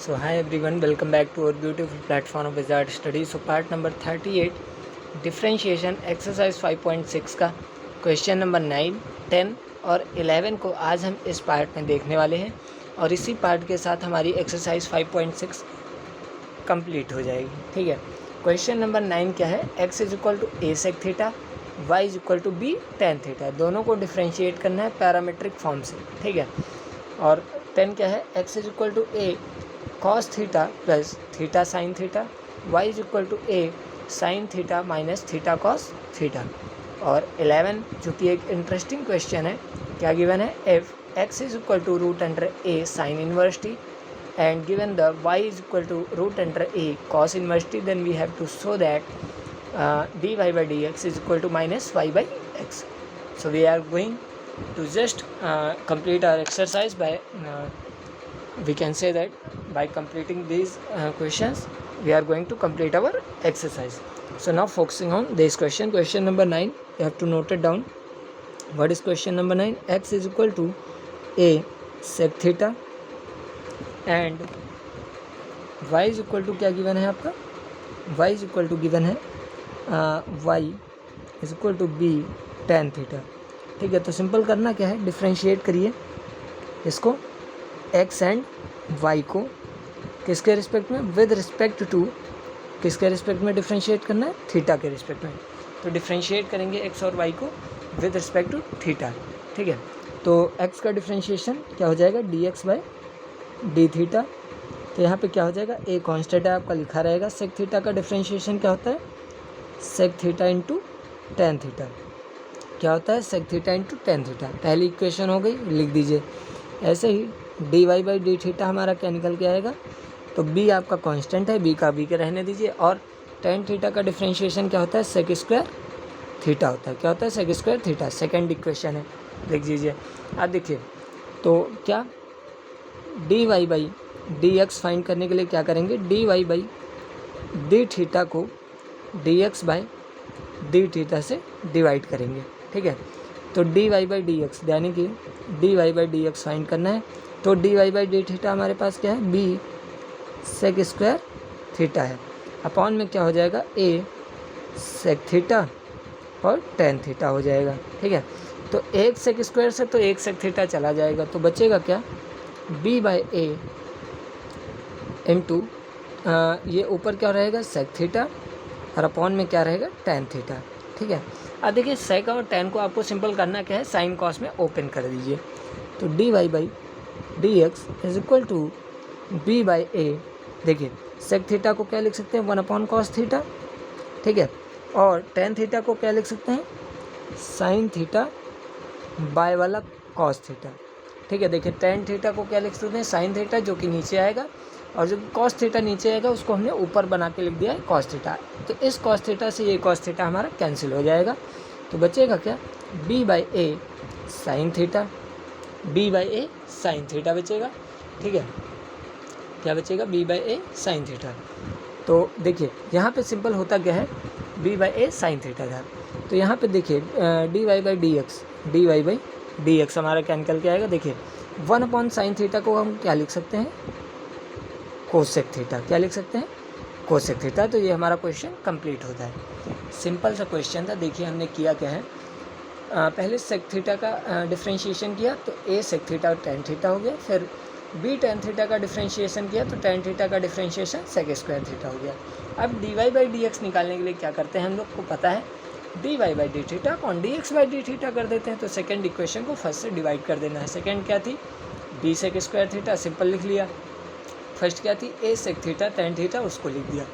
So hi everyone, welcome back to our beautiful platform of Wizard Study. So part number 38 differentiation exercise 5.6 का question number 9, 10 और 11 को आज हम इस part में देखने वाले हैं और इसी पार्ट के साथ हमारी एक्सरसाइज 5.6 कंप्लीट हो जाएगी। ठीक है, क्वेश्चन नंबर 9 क्या है? x is equal to a sec theta, y is equal to b tan theta. दोनों को डिफ्रेंशिएट करना है पैरामीट्रिक फॉर्म से। ठीक है, और 10 क्या है? x is equal to a cos theta plus theta sine theta, y is equal to a sine theta minus theta cos theta. और 11 जो कि एक इंटरेस्टिंग क्वेश्चन है, क्या गिवन है? F x is equal to root under a sine inverse t and given the y is equal to root under a cos inverse t, then we have to show that dy by dx is equal to minus y by x. So we are going to just complete our exercise by we can say that by completing these questions we are going to complete our exercise. So now focusing on this question number 9, you have to note it down. What is question number 9? x is equal to a sec theta and y is equal to क्या given है आपका? y is equal to given है y is equal to b tan theta. ठीक है, तो simple करना क्या है? डिफ्रेंशिएट करिए इसको x एंड y को किसके रिस्पेक्ट में? विद रिस्पेक्ट टू किसके रिस्पेक्ट में डिफ्रेंशिएट करना है? थीटा के रिस्पेक्ट में। तो डिफ्रेंशिएट करेंगे x और y को विद रिस्पेक्ट टू थीटा। ठीक है, तो x का डिफ्रेंशिएशन क्या हो जाएगा? dx by D theta. तो यहाँ पे क्या हो जाएगा? ए कांस्टेंट है आपका, लिखा रहेगा। सेक थीटा का डिफ्रेंशिएशन क्या होता है? Sec theta into tan theta. क्या होता है? Sec theta into tan theta. पहली इक्वेशन हो गई, लिख दीजिए। ऐसे ही d Y by D theta हमारा क्या निकल के आएगा? तो बी आपका कांस्टेंट है, बी का बी के रहने दीजिए। और टेन थीटा का डिफ्रेंशिएशन क्या होता है? सेक स्क्वायर थीटा होता है। क्या होता है? Sec square theta. Second equation है, लिख दीजिए। अब देखिए, तो क्या d Y by D x find करने के लिए क्या करेंगे? D Y by D theta को d x by D theta से डिवाइड करेंगे। ठीक है, तो D Y by D x यानी कि d Y by D x find करना है। तो D Y by D theta हमारे पास क्या है? बी सेक स्क्वायर थीटा है। अपॉन में क्या हो जाएगा? ए सेक थीटा और टेन थीटा हो जाएगा। ठीक है, तो एक सेक स्क्वायर से तो एक सेक थीटा चला जाएगा, तो बचेगा क्या? बी बाई ए इंटू ये ऊपर क्या रहेगा? सेक थीटा और अपॉन में क्या रहेगा? Ten theta. ठीक है, अब देखिए सेक और टेन को आपको सिंपल करना क्या है? साइन कॉस में ओपन कर दीजिए। तो D Y by D x is equal to b by a. देखिए सेक थीटा को क्या लिख सकते हैं? One upon cos theta. ठीक है, और टेन थीटा को क्या लिख सकते हैं? साइन थीटा बाय वाला कॉस थीटा। ठीक है, देखिए टेन थीटा को क्या लिख सकते हैं? साइन थीटा, जो कि नीचे आएगा, और जो कॉस थीटा नीचे आएगा उसको हमने ऊपर बना के लिख दिया है कॉस थीटा। तो इस कॉस थीटा से ये कॉस थीटा हमारा कैंसिल हो जाएगा। तो बचेगा क्या? B by a sine theta, b by a sine theta बचेगा। ठीक है, क्या बचेगा? B by a sine theta. तो देखिए यहाँ पे सिंपल होता क्या है? B by a sine theta था। तो यहाँ पे देखिए D Y by D x, D Y by D x हमारा क्या निकल के आएगा? देखिए वन अपॉन साइन थीटा को हम क्या लिख सकते हैं? Cosec theta. क्या लिख सकते हैं? Cosec theta. तो ये हमारा क्वेश्चन कंप्लीट होता है। सिंपल सा क्वेश्चन था। देखिए हमने किया क्या है, पहले सेक थीटा का डिफ्रेंशिएशन किया तो ए सेक थीटा और टेन थीटा हो गया। फिर बी टेन थीटा का डिफ्रेंशिएशन किया तो टेन थीटा का डिफ्रेंशिएशन सेक स्क्वायर थीटा हो गया। अब d Y by D x निकालने के लिए क्या करते हैं? हम लोग को पता है D Y by D theta upon d x by D theta कर देते हैं। तो सेकेंड इक्वेशन को फर्स्ट से डिवाइड कर देना है। सेकेंड क्या थी? B sec square theta, simple लिख लिया। फर्स्ट क्या थी? A sec theta tan theta, उसको लिख दिया।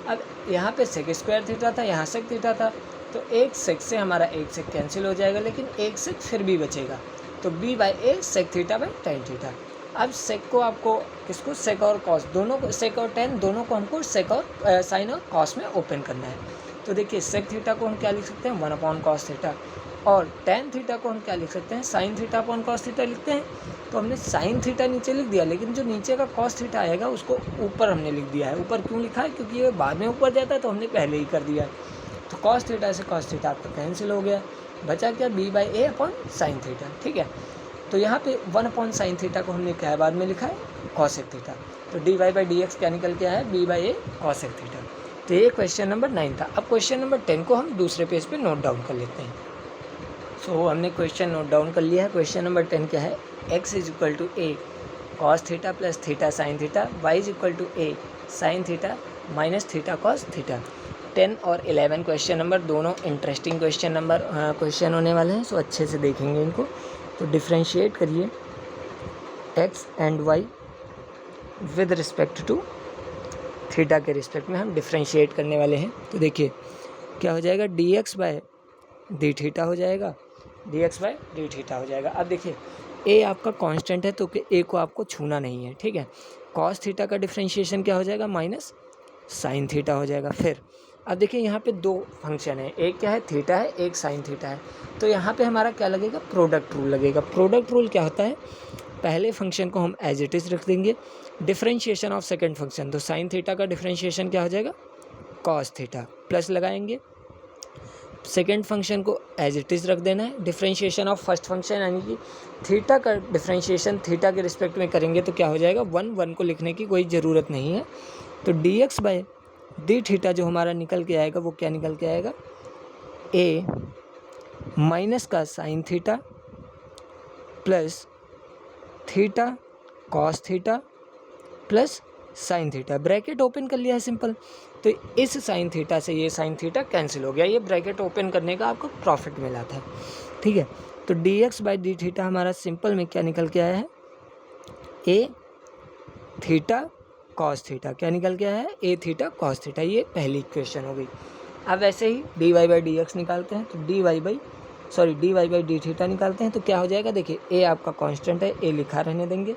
अब यहाँ पे सेक स्क्वायर थीटा था, यहाँ सेक थीटा था, तो एक सेक से हमारा एक सेक कैंसिल हो जाएगा, लेकिन एक सेक फिर भी बचेगा। तो b by a sec theta by tan theta. अब सेक को आपको किसको? सेक और कॉस दोनों को, सेक और टेन दोनों को हमको सेक और साइन और कॉस में ओपन करना है। तो देखिए सेक थीटा को हम क्या लिख सकते हैं? One upon cos theta. और टेन थीटा को हम क्या लिख सकते हैं? Sine theta upon cos theta लिखते हैं। तो हमने साइन थीटा नीचे लिख दिया, लेकिन जो नीचे का कॉस थीटा आएगा उसको ऊपर हमने लिख दिया है। ऊपर क्यों लिखा है? क्योंकि ये बाद में ऊपर जाता है, तो हमने पहले ही कर दिया है। तो कॉस थीटा से कॉस थीटा आपका कैंसिल हो गया, बचा क्या? B by A upon sine theta. ठीक है, तो यहाँ पे वन अपॉन साइन थीटा को हमने क्या बाद में लिखा है? Cosec theta. तो D Y by D x क्या निकल के आया, b by a cosec theta. तो ये क्वेश्चन नंबर 9 था। अब क्वेश्चन नंबर 10 को हम दूसरे पेज पे नोट डाउन कर लेते हैं। सो हमने क्वेश्चन नोट डाउन कर लिया है। क्वेश्चन नंबर 10 क्या है, X is equal to A cos theta plus theta sine theta, Y is equal to A sine theta minus theta cos theta. 10 और 11 क्वेश्चन नंबर दोनों इंटरेस्टिंग क्वेश्चन होने वाले हैं। सो अच्छे से देखेंगे इनको। तो डिफ्रेंशिएट करिए X and Y with respect to theta के रिस्पेक्ट में हम डिफ्रेंशिएट करने वाले हैं। तो देखिए क्या हो जाएगा, D X by D theta हो जाएगा, D X by D theta हो जाएगा। अब देखिए ए आपका कांस्टेंट है तो ए को आपको छूना नहीं है, ठीक है। कॉस थीटा का डिफ्रेंशिएशन क्या हो जाएगा, माइनस साइन थीटा हो जाएगा। फिर अब देखिए यहाँ पे दो फंक्शन है, एक क्या है थीटा है, एक साइन थीटा है। तो यहाँ पे हमारा क्या लगेगा, प्रोडक्ट रूल लगेगा। प्रोडक्ट रूल क्या होता है, पहले फंक्शन को हम एज इट इज़ रख देंगे, डिफ्रेंशिएशन ऑफ सेकंड फंक्शन। तो साइन थीटा का डिफ्रेंशिएशन क्या हो जाएगा, कॉस थीटा, प्लस लगाएंगे, सेकेंड फंक्शन को एज इट इज़ रख देना है। डिफ्रेंशिएशन ऑफ फर्स्ट फंक्शन यानी कि थीटा का डिफ्रेंशिएशन थीटा के रिस्पेक्ट में करेंगे तो क्या हो जाएगा, 1 को लिखने की कोई ज़रूरत नहीं है। तो D X by D theta जो हमारा निकल के आएगा वो क्या निकल के आएगा, ए माइनस का sine theta plus theta cos theta plus sine theta. Bracket open कर लिया है सिंपल। तो इस साइन थीटा से ये साइन थीटा कैंसिल हो गया, ये ब्रैकेट ओपन करने का आपको प्रॉफिट मिला था, ठीक है। तो D x by D theta हमारा सिंपल में क्या निकल के आया है, ए थीटा कॉस थीटा। क्या निकल के आया है, ए थीटा कॉस थीटा। ये पहली इक्वेशन हो गई। अब वैसे ही d Y by D x निकालते हैं। तो D Y by D theta निकालते हैं तो क्या हो जाएगा, देखिए ए आपका कांस्टेंट है, ए लिखा रहने देंगे।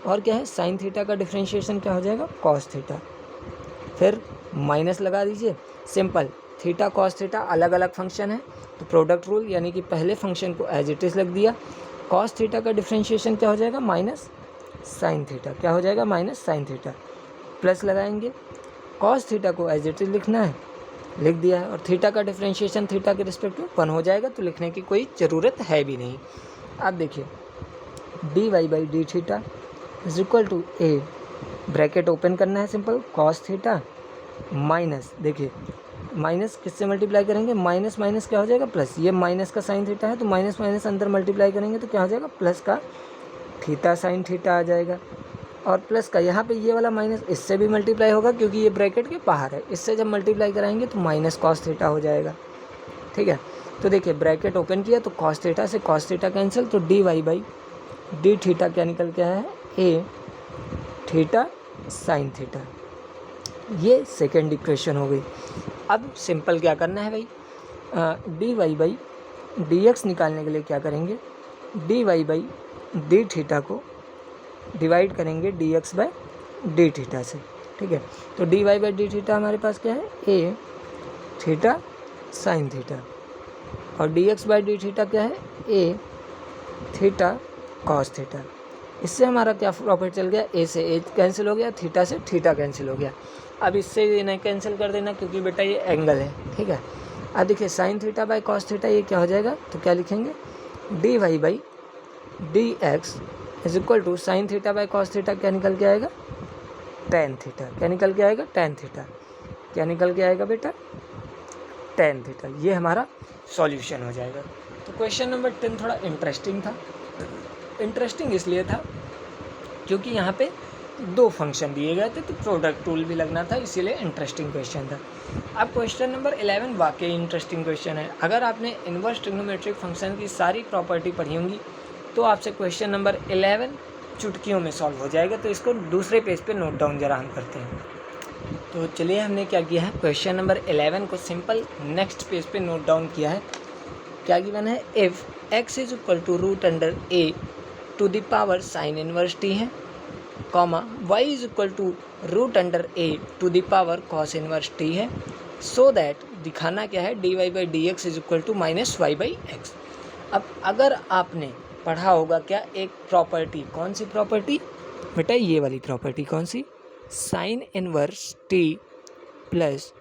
और क्या है, साइन थीटा का डिफ्रेंशिएशन क्या हो जाएगा, कॉस थीटा। फिर माइनस लगा दीजिए, सिंपल। थीटा कॉस थीटा अलग अलग फंक्शन है तो प्रोडक्ट रूल यानी कि पहले फंक्शन को एज इट इज़ लग दिया। कॉस थीटा का डिफ्रेंशिएशन क्या हो जाएगा, माइनस साइन थीटा। क्या हो जाएगा, माइनस साइन थीटा। प्लस लगाएंगे, कॉस थीटा को एज इट इज़ लिखना है, लिख दिया है। और थीटा का डिफ्रेंशिएशन थीटा के रिस्पेक्ट में 1 हो जाएगा तो लिखने की कोई ज़रूरत है भी नहीं। अब देखिए D Y by D theta is equal to A, bracket open करना है सिंपल, कॉस थीटा माइनस, देखिए माइनस किससे मल्टीप्लाई करेंगे, माइनस माइनस क्या हो जाएगा, प्लस। ये माइनस का साइन थीटा है तो माइनस माइनस अंदर मल्टीप्लाई करेंगे तो क्या हो जाएगा, प्लस का थीटा साइन थीटा आ जाएगा। और प्लस का यहाँ पे ये वाला माइनस इससे भी मल्टीप्लाई होगा क्योंकि ये ब्रैकेट के बाहर है, इससे जब मल्टीप्लाई कराएंगे तो माइनस कॉस थीटा हो जाएगा, ठीक है। तो देखिए ब्रैकेट ओपन किया तो कॉस थीटा से कॉस थीटा कैंसिल, तो D Y by D theta क्या निकल के आया है, ए थीटा साइन थीटा। ये सेकेंड इक्वेशन हो गई। अब सिंपल क्या करना है भाई, D Y by D x निकालने के लिए क्या करेंगे, D Y by D theta को डिवाइड करेंगे D X by D theta से, ठीक है। तो D Y by D theta हमारे पास क्या है, ए थीटा साइन थीटा, और D x by D theta क्या है, ए थीटा कॉस थीटा। इससे हमारा क्या प्रॉफिट चल गया, ए से ए कैंसिल हो गया, थीटा से थीटा कैंसिल हो गया। अब इससे ये नहीं कैंसिल कर देना क्योंकि बेटा ये एंगल है, ठीक है। अब देखिए sine theta by cos theta ये क्या हो जाएगा, तो क्या लिखेंगे, D Y by D x is equal to sine theta by cos theta. क्या निकल के आएगा, टेन थीटा। क्या निकल के आएगा, टेन थीटा। क्या निकल के आएगा बेटा, टेन थीटा। ये हमारा सॉल्यूशन हो जाएगा। तो क्वेश्चन नंबर 10 थोड़ा इंटरेस्टिंग था। इंटरेस्टिंग इसलिए था क्योंकि यहाँ पे दो फंक्शन दिए गए थे तो प्रोडक्ट रूल भी लगना था, इसीलिए इंटरेस्टिंग क्वेश्चन था। अब क्वेश्चन नंबर 11 वाकई इंटरेस्टिंग क्वेश्चन है। अगर आपने इन्वर्स ट्रिग्नोमेट्रिक फंक्शन की सारी प्रॉपर्टी पढ़ी होंगी तो आपसे क्वेश्चन नंबर 11 चुटकियों में सॉल्व हो जाएगा। तो इसको दूसरे पेज पे नोट डाउन जरा हम करते हैं। तो चलिए हमने क्या किया है, क्वेश्चन नंबर 11 को सिंपल नेक्स्ट पेज पे नोट डाउन किया है। क्या गिवन है, if x is equal to root under a to the power sine inverse t है, comma y is equal to root under a to the power cos inverse t है, so that दिखाना क्या है, D Y by D x is equal to minus y by x. अब अगर आपने पढ़ा होगा क्या एक प्रॉपर्टी, कौन सी प्रॉपर्टी बेटा, ये वाली प्रॉपर्टी, कौन सी, sine inverse T plus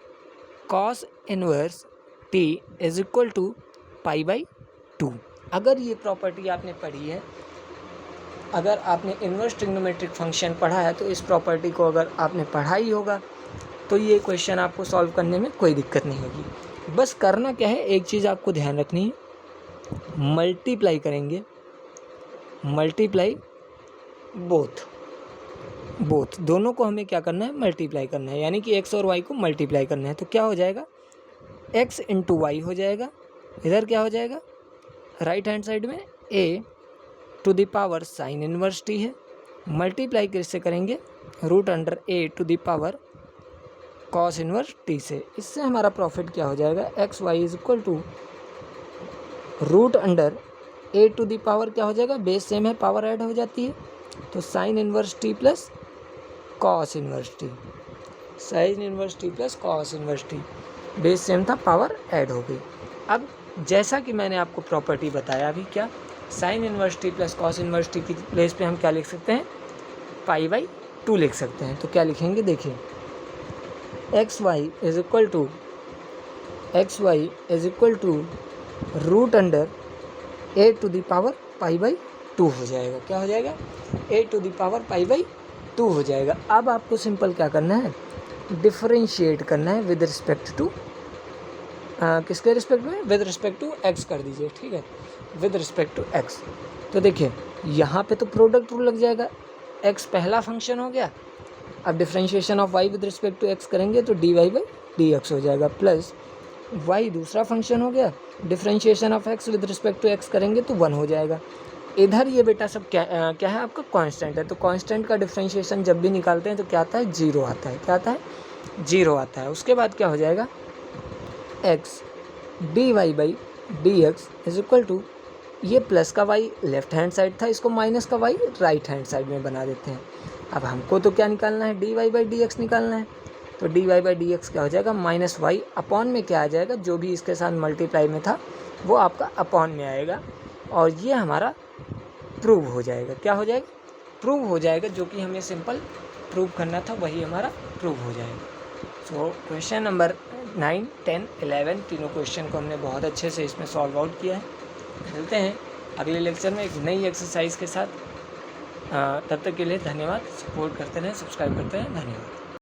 cos inverse t is equal to pi by 2। अगर ये प्रॉपर्टी आपने पढ़ी है अगर आपने इन्वर्स ट्रिग्नोमेट्रिक फंक्शन पढ़ा है तो इस प्रॉपर्टी को अगर आपने पढ़ा ही होगा तो ये क्वेश्चन आपको सॉल्व करने में कोई दिक्कत नहीं होगी। बस करना क्या है, एक चीज़ आपको ध्यान रखनी है, मल्टीप्लाई करेंगे, मल्टीप्लाई बोथ दोनों को हमें क्या करना है, मल्टीप्लाई करना है, यानी कि x और y को मल्टीप्लाई करना है। तो क्या हो जाएगा, x इंटू वाई हो जाएगा, इधर क्या हो जाएगा, राइट हैंड साइड में a to the power sine inverse t है, मल्टीप्लाई किससे करेंगे, root under a to the power cos inverse t से। इससे हमारा प्रॉफिट क्या हो जाएगा, X Y is equal to root under a to the power क्या हो जाएगा, बेस सेम है, पावर ऐड हो जाती है, तो sine inverse t plus cos inverse T, sine inverse T plus cos inverse T, base same था, power add हो गई। अब जैसा कि मैंने आपको प्रॉपर्टी बताया अभी, क्या sign inverse T plus cos inverse T की प्लेस पे हम क्या लिख सकते हैं, पाई बाई 2 लिख सकते हैं। तो क्या लिखेंगे, देखिए x Y is equal to root under a to the power pi by 2 हो जाएगा। क्या हो जाएगा, a to the power pi by 2 हो जाएगा। अब आपको सिंपल क्या करना है, डिफरेंशिएट करना है विद रिस्पेक्ट टू किसके रिस्पेक्ट में, विद रिस्पेक्ट टू एक्स कर दीजिए, ठीक है, विद रिस्पेक्ट टू एक्स। तो देखिए यहाँ पे तो प्रोडक्ट रूल लग जाएगा, एक्स पहला फंक्शन हो गया, अब differentiation of Y with respect to X करेंगे तो D Y by D X हो जाएगा, प्लस वाई दूसरा फंक्शन हो गया, differentiation of X with respect to X करेंगे तो 1 हो जाएगा। इधर ये बेटा सब क्या है, आपका कांस्टेंट है, तो कांस्टेंट का डिफरेंशिएशन जब भी निकालते हैं तो क्या आता है, 0 आता है, क्या आता है, 0 आता है। उसके बाद क्या हो जाएगा, X D Y by D x is equal to, ये प्लस का वाई लेफ्ट हैंड साइड था, इसको माइनस का वाई राइट हैंड साइड में बना देते हैं। अब हमको तो क्या निकालना है, D Y by D X निकालना है, तो D Y by D x क्या हो जाएगा, माइनस वाई अपॉन में क्या आ जाएगा, जो भी इसके साथ मल्टीप्लाई में था वो आपका अपॉन में आएगा, और ये हमारा प्रूव हो जाएगा। क्या हो जाएगा, प्रूव हो जाएगा, जो कि हमें सिंपल प्रूव करना था वही हमारा प्रूव हो जाएगा। सो क्वेश्चन नंबर 9, 10, 11 तीनों क्वेश्चन को हमने बहुत अच्छे से इसमें सॉल्व आउट किया है। मिलते हैं अगले लेक्चर में एक नई एक्सरसाइज के साथ। तब तक के लिए धन्यवाद, सपोर्ट करते रहें, सब्सक्राइब करते रहें, धन्यवाद।